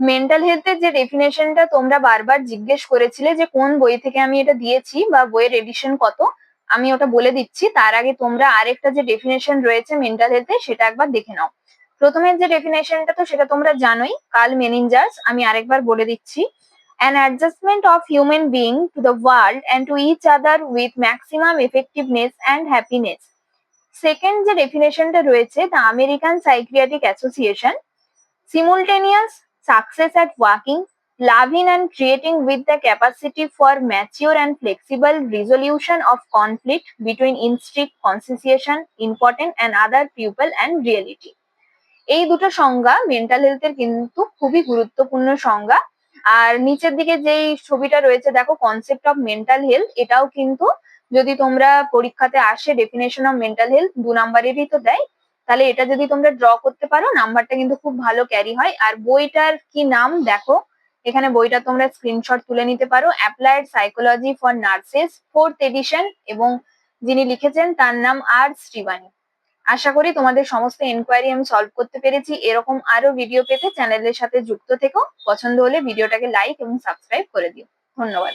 Mental হেলথের যে ডেফিনেশনটা তোমরা বারবার জিজ্ঞেস করেছিলে যে কোন বই থেকে আমি এটা দিয়েছি বা বইয়ের এডিশন কত, আমি ওটা বলে দিচ্ছি। তার আগে তোমরা আরেকটা যে ডেফিনেশন রয়েছে মেন্টাল হেলথে সেটা একবার দেখে নাও। প্রথমের যে ডেফিনেশনটা তো সেটা তোমরা জানোই, কার্ল মেনিনজার্স। আমি আরেকবার বলে দিচ্ছি, an adjustment of human being to the world and to each other with maximum effectiveness and happiness. Second যে ডেফিনেশনটা রয়েছে, the American psychiatric association, simultaneous success at working, loving and creating with the capacity for mature and flexible resolution of conflict between instinct, conscientiation, important and other people and reality. এই দুটো সংজ্ঞা mental হেলথের কিন্তু খুবই গুরুত্বপূর্ণ সংজ্ঞা। আর নিচের দিকে যেই ছবিটা রয়েছে দেখো, কনসেপ্ট অফ মেন্টাল হেলথ, এটাও কিন্তু যদি তোমরা পরীক্ষাতে আসে ডেফিনেশন অফ মেন্টাল হেলথ 2 নাম্বারেরই তো দেয়, তাহলে এটা যদি তোমরা ড্র করতে পারো নাম্বারটা কিন্তু খুব ভালো ক্যারি হয়। আর বইটার কি নাম দেখো, এখানে বইটা তোমরা স্ক্রিনশট তুলে নিতে পারো, applied psychology for nurses 4th edition, এবং যিনি লিখেছেন তার নাম আর শ্রীবাণী। আশা করি তোমাদের সমস্ত এনকোয়ারি আমি সলভ করতে পেরেছি। এরকম আরো ভিডিও পেতে চ্যানেলের সাথে যুক্ত থেকো। পছন্দ হলে ভিডিওটাকে লাইক এবং সাবস্ক্রাইব করে দিও। ধন্যবাদ।